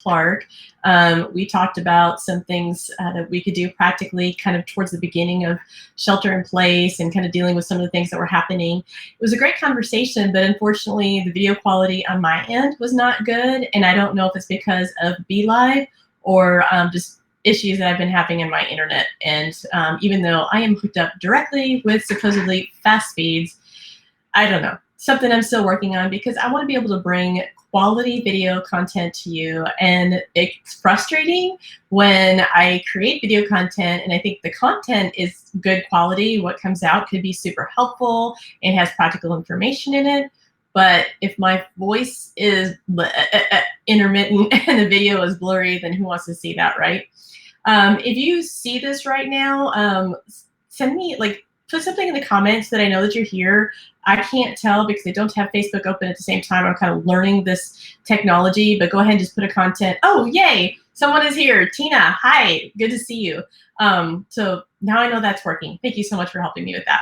Clark. We talked about some things that we could do practically kind of towards the beginning of shelter in place and kind of dealing with some of the things that were happening. It was a great conversation, but unfortunately the video quality on my end was not good. And I don't know if it's because of BeLive or just issues that I've been having in my internet. And even though I am hooked up directly with supposedly fast speeds, I don't know. Something I'm still working on because I want to be able to bring quality video content to you. And it's frustrating when I create video content and I think the content is good quality. What comes out could be super helpful and has practical information in it. But if my voice is intermittent and the video is blurry, then who wants to see that, right? If you see this right now, send me, put something in the comments that I know that you're here. I can't tell because I don't have Facebook open at the same time. I'm kind of learning this technology, but go ahead and just put a content. Oh, yay, someone is here. Tina, hi, good to see you. So now I know that's working. Thank you so much for helping me with that.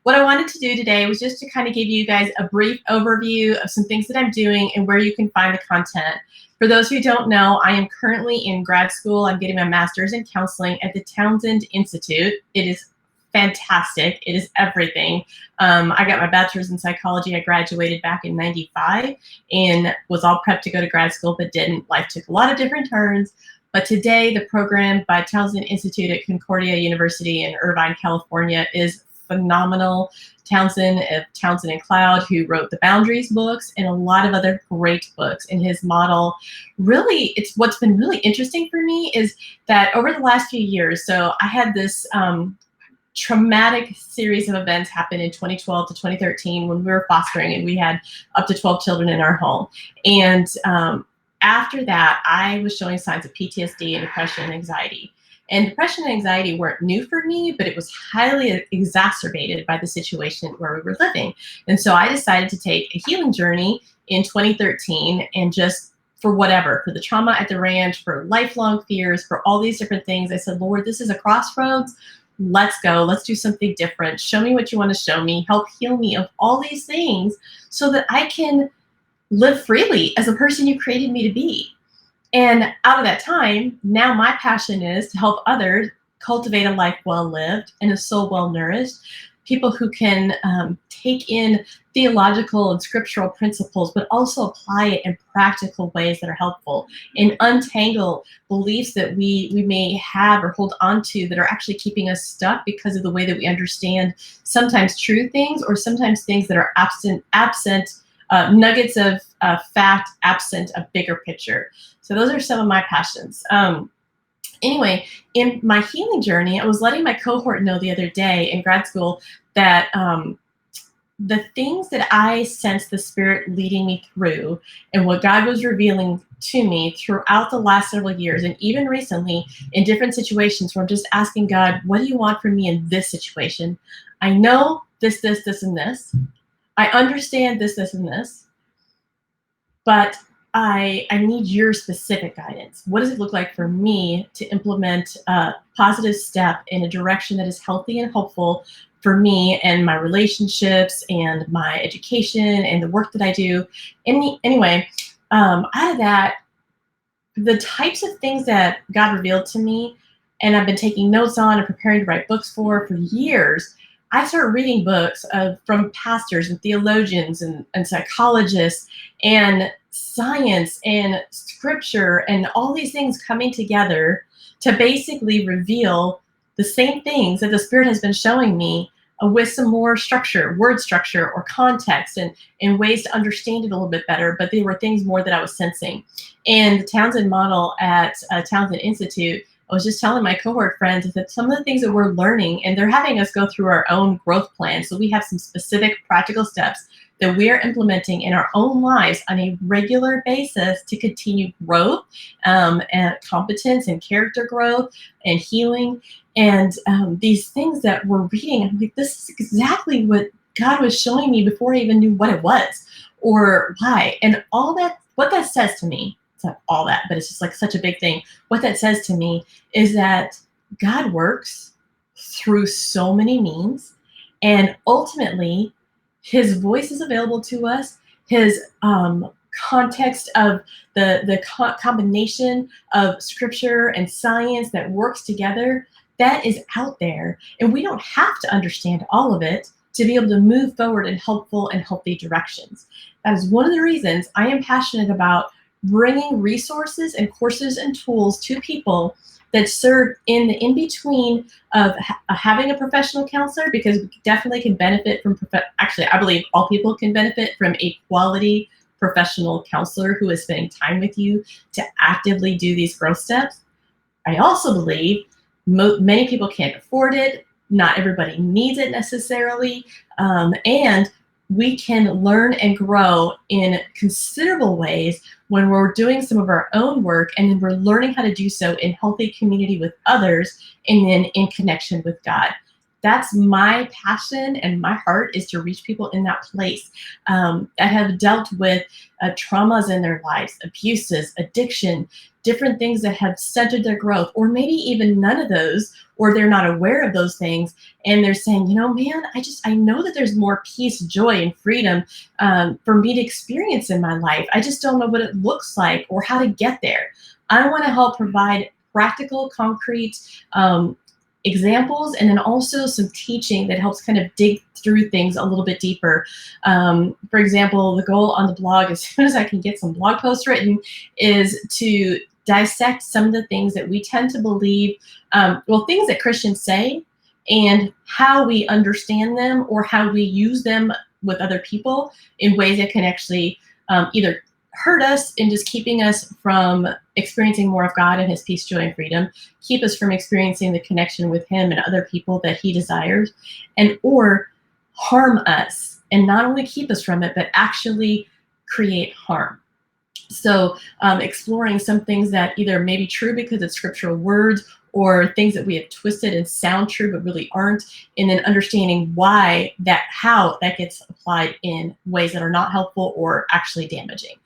What I wanted to do today was just to kind of give you guys a brief overview of some things that I'm doing and where you can find the content. For those who don't know, I am currently in grad school. I'm getting my master's in counseling at the Townsend Institute. It is fantastic. It is everything. I got my bachelor's in psychology. I graduated back in '95 and was all prepped to go to grad school, but didn't. Life took a lot of different turns. But today, the program by Townsend Institute at Concordia University in Irvine, California is phenomenal. Townsend of Townsend and Cloud, who wrote the Boundaries books and a lot of other great books. And his model, really, it's what's been really interesting for me is that over the last few years, so I had this traumatic series of events happen in 2012 to 2013 when we were fostering and we had up to 12 children in our home. And after that, I was showing signs of PTSD and depression and anxiety. And depression and anxiety weren't new for me, but it was highly exacerbated by the situation where we were living. And so I decided to take a healing journey in 2013 and just for whatever, for the trauma at the ranch, for lifelong fears, for all these different things. I said, Lord, this is a crossroads. Let's go. Let's do something different. Show me what you want to show me. Help heal me of all these things so that I can live freely as a person you created me to be. And out of that time, now my passion is to help others cultivate a life well lived and a soul well nourished. People who can take in theological and scriptural principles, but also apply it in practical ways that are helpful and untangle beliefs that we may have or hold on to that are actually keeping us stuck because of the way that we understand sometimes true things or sometimes things that are absent nuggets of fact, absent a bigger picture. So those are some of my passions. Anyway, in my healing journey, I was letting my cohort know the other day in grad school that the things that I sensed the Spirit leading me through and what God was revealing to me throughout the last several years, and even recently in different situations where I'm just asking God, what do you want from me in this situation? I know this, this, this, and this. I understand this, this, and this. But I need your specific guidance. What does it look like for me to implement a positive step in a direction that is healthy and helpful for me and my relationships and my education and the work that I do? Anyway, out of that, the types of things that God revealed to me and I've been taking notes on and preparing to write books for years, I started reading books from pastors and theologians and psychologists and science and scripture and all these things coming together to basically reveal the same things that the Spirit has been showing me with some more structure, word structure or context and ways to understand it a little bit better. But they were things more that I was sensing. And the Townsend model at Townsend Institute, I was just telling my cohort friends that some of the things that we're learning, and they're having us go through our own growth plan. So we have some specific practical steps that we are implementing in our own lives on a regular basis to continue growth and competence and character growth and healing. And these things that we're reading, I'm like, this is exactly what God was showing me before I even knew what it was or why. And all that, what that says to me, it's not all that, but it's just like such a big thing. What that says to me is that God works through so many means, and ultimately his voice is available to us. His context of the combination of scripture and science that works together, that is out there. And we don't have to understand all of it to be able to move forward in helpful and healthy directions. That is one of the reasons I am passionate about bringing resources and courses and tools to people that serve in the in-between of having a professional counselor, because we definitely can benefit from, actually, I believe all people can benefit from a quality professional counselor who is spending time with you to actively do these growth steps. I also believe many people can't afford it. Not everybody needs it necessarily. And we can learn and grow in considerable ways when we're doing some of our own work, and then we're learning how to do so in healthy community with others, and then in connection with God. That's my passion, and my heart is to reach people in that place that have dealt with traumas in their lives, abuses, addiction, different things that have centered their growth, or maybe even none of those, or they're not aware of those things, and they're saying, you know, man, I know that there's more peace, joy, and freedom for me to experience in my life. I just don't know what it looks like or how to get there. I want to help provide practical, concrete examples, and then also some teaching that helps kind of dig through things a little bit deeper. For example, the goal on the blog, as soon as I can get some blog posts written, is to dissect some of the things that we tend to believe, things that Christians say, and how we understand them or how we use them with other people in ways that can actually either hurt us in just keeping us from experiencing more of God and his peace, joy, and freedom, keep us from experiencing the connection with him and other people that he desires, and or harm us, and not only keep us from it, but actually create harm. So exploring some things that either may be true because it's scriptural words, or things that we have twisted and sound true but really aren't, and then understanding how that gets applied in ways that are not helpful or actually damaging.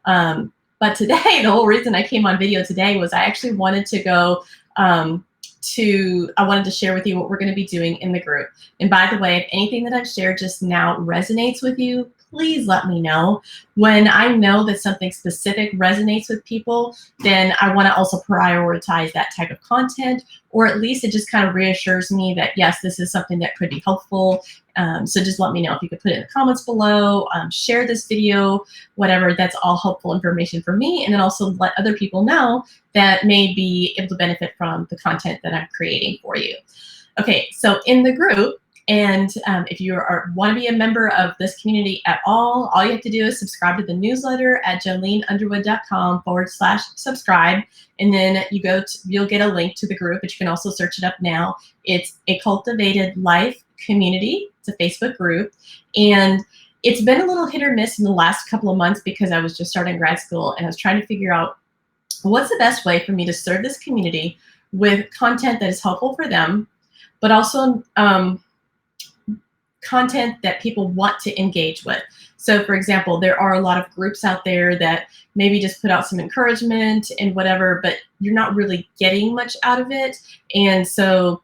But today, the whole reason I came on video today was I actually wanted to go I wanted to share with you what we're going to be doing in the group. And by the way, if anything that I've shared just now resonates with you, please let me know. When I know that something specific resonates with people, then I want to also prioritize that type of content, or at least it just kind of reassures me that, yes, this is something that could be helpful. So just let me know. If you could put it in the comments below, share this video, whatever, that's all helpful information for me. And then also let other people know that may be able to benefit from the content that I'm creating for you. Okay, so in the group, and if you want to be a member of this community at all you have to do is subscribe to the newsletter at joleneunderwood.com/subscribe. And then you'll get a link to the group, but you can also search it up now. It's A Cultivated Life Community. It's a Facebook group. And it's been a little hit or miss in the last couple of months because I was just starting grad school and I was trying to figure out what's the best way for me to serve this community with content that is helpful for them, but also content that people want to engage with. So for example, there are a lot of groups out there that maybe just put out some encouragement and whatever, but you're not really getting much out of it. And so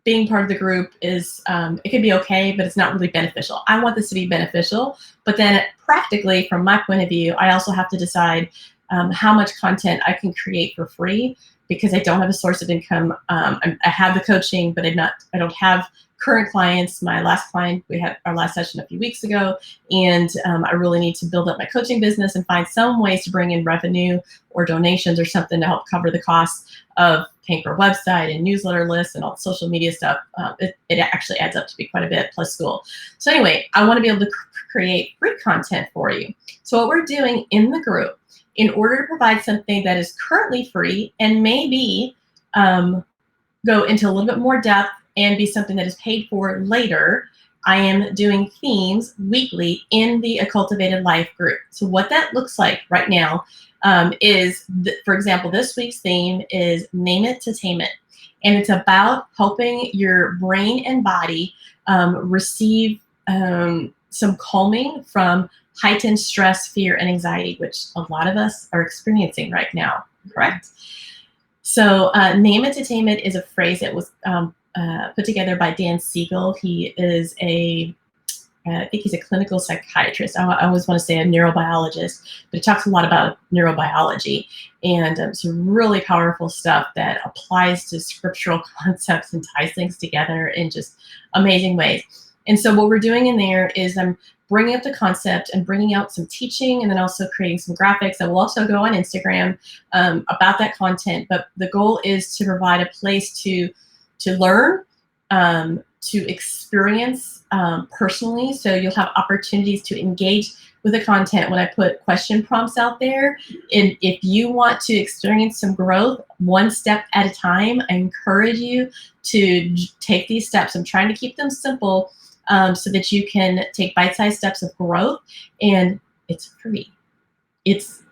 being part of the group is, it can be okay, but it's not really beneficial. I want this to be beneficial, but then practically from my point of view, I also have to decide how much content I can create for free, because I don't have a source of income. I have the coaching, but I don't have current clients. My last client, we had our last session a few weeks ago, and I really need to build up my coaching business and find some ways to bring in revenue or donations or something to help cover the costs of paying for a website and newsletter lists and all the social media stuff. It actually adds up to be quite a bit, plus school. So anyway, I want to be able to create free content for you. So what we're doing in the group, in order to provide something that is currently free and maybe go into a little bit more depth and be something that is paid for later, I am doing themes weekly in the A Cultivated Life group. So what that looks like right now is, for example, this week's theme is Name It to Tame It. And it's about helping your brain and body receive some calming from heightened stress, fear, and anxiety, which a lot of us are experiencing right now, correct? So Name It to Tame It is a phrase that was put together by Dan Siegel. He is a I think he's a clinical psychiatrist. I always want to say a neurobiologist, but he talks a lot about neurobiology and some really powerful stuff that applies to scriptural concepts and ties things together in just amazing ways. And so what we're doing in there is I'm bringing up the concept and bringing out some teaching, and then also creating some graphics that will also go on Instagram about that content. But the goal is to provide a place to learn, to experience personally. So you'll have opportunities to engage with the content when I put question prompts out there. And if you want to experience some growth one step at a time, I encourage you to take these steps. I'm trying to keep them simple so that you can take bite-sized steps of growth, and it's free. It's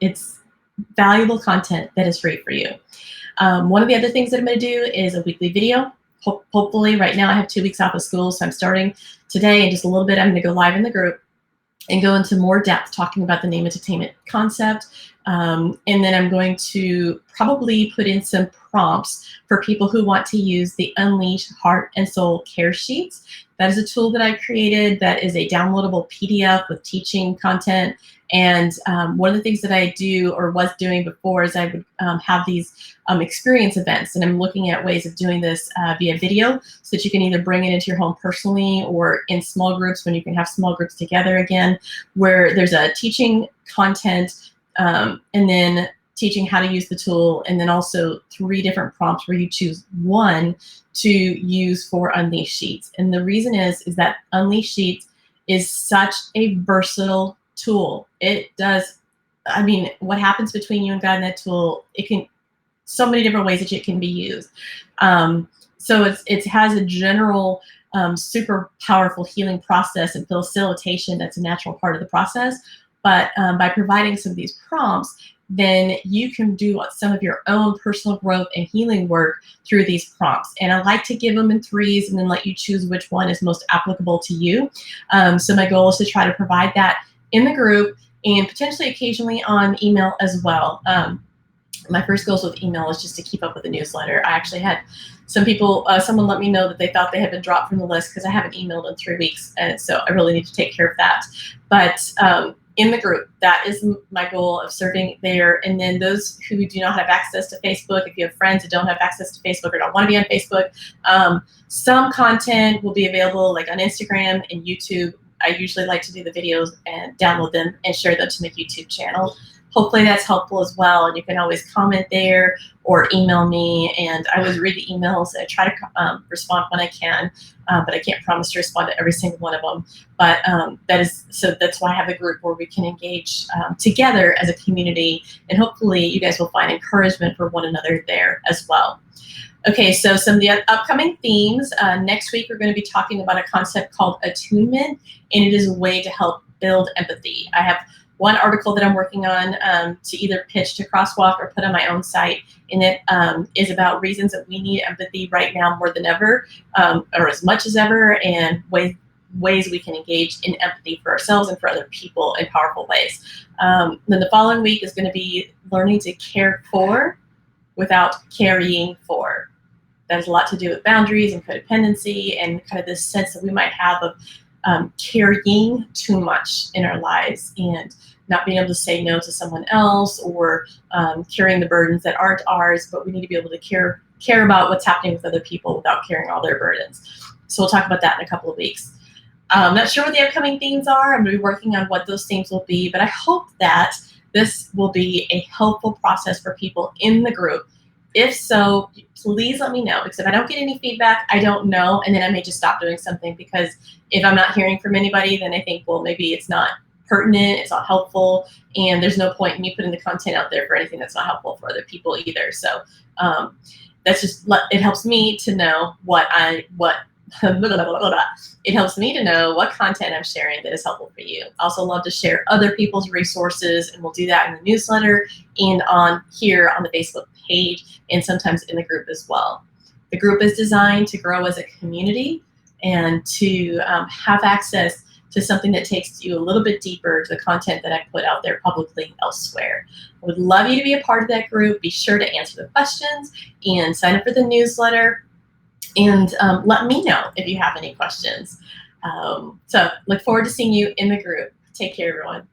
valuable content that is free for you. One of the other things that I'm going to do is a weekly video. Hopefully, right now I have 2 weeks off of school, so I'm starting today. In just a little bit, I'm going to go live in the group and go into more depth talking about the name entertainment concept. And then I'm going to probably put in some prompts for people who want to use the Unleash Heart and Soul Care Sheets. That is a tool that I created that is a downloadable PDF with teaching content. And one of the things that I do, or was doing before, is I would have these experience events. And I'm looking at ways of doing this via video, so that you can either bring it into your home personally or in small groups, when you can have small groups together again, where there's a teaching content and then teaching how to use the tool, and then also 3 different prompts where you choose one to use for Unleash Sheets. And the reason is that Unleash Sheets is such a versatile tool. It does, I mean, what happens between you and God in that tool, it can, so many different ways that it can be used. So it has a general super powerful healing process and facilitation that's a natural part of the process. But by providing some of these prompts, then you can do some of your own personal growth and healing work through these prompts. And I like to give them in 3s and then let you choose which one is most applicable to you. So my goal is to try to provide that in the group, and potentially occasionally on email as well. My first goals with email is just to keep up with the newsletter. I actually had some people, someone let me know that they thought they had been dropped from the list because I haven't emailed in 3 weeks. And so I really need to take care of that. But in the group, that is my goal of serving there. And then those who do not have access to Facebook, if you have friends that don't have access to Facebook or don't want to be on Facebook, some content will be available like on Instagram and YouTube. I usually like to do the videos and download them and share them to my YouTube channel. Hopefully that's helpful as well. And you can always comment there or email me. And I always read the emails. I try to respond when I can, but I can't promise to respond to every single one of them. But that's why I have a group where we can engage together as a community. And hopefully you guys will find encouragement for one another there as well. Okay, so some of the upcoming themes. Next week, we're going to be talking about a concept called Attunement, and it is a way to help build empathy. I have one article that I'm working on to either pitch to Crosswalk or put on my own site, and it is about reasons that we need empathy right now more than ever, or as much as ever, and ways we can engage in empathy for ourselves and for other people in powerful ways. Then the following week is going to be learning to care for without carrying for. That has a lot to do with boundaries and codependency and kind of this sense that we might have of carrying too much in our lives and not being able to say no to someone else, or carrying the burdens that aren't ours, but we need to be able to care about what's happening with other people without carrying all their burdens. So we'll talk about that in a couple of weeks. I'm not sure what the upcoming themes are. I'm going to be working on what those themes will be, but I hope that this will be a helpful process for people in the group. If so, please let me know, because if I don't get any feedback, I don't know, and then I may just stop doing something, because if I'm not hearing from anybody, then I think, well, maybe it's not pertinent, it's not helpful, and there's no point in me putting the content out there for anything that's not helpful for other people either. So that's just, it helps me to know it helps me to know what content I'm sharing that is helpful for you. I also love to share other people's resources, and we'll do that in the newsletter and on here on the Facebook page, and sometimes in the group as well. The group is designed to grow as a community and to have access to something that takes you a little bit deeper to the content that I put out there publicly elsewhere. I would love you to be a part of that group. Be sure to answer the questions and sign up for the newsletter. And let me know if you have any questions. So look forward to seeing you in the group. Take care, everyone.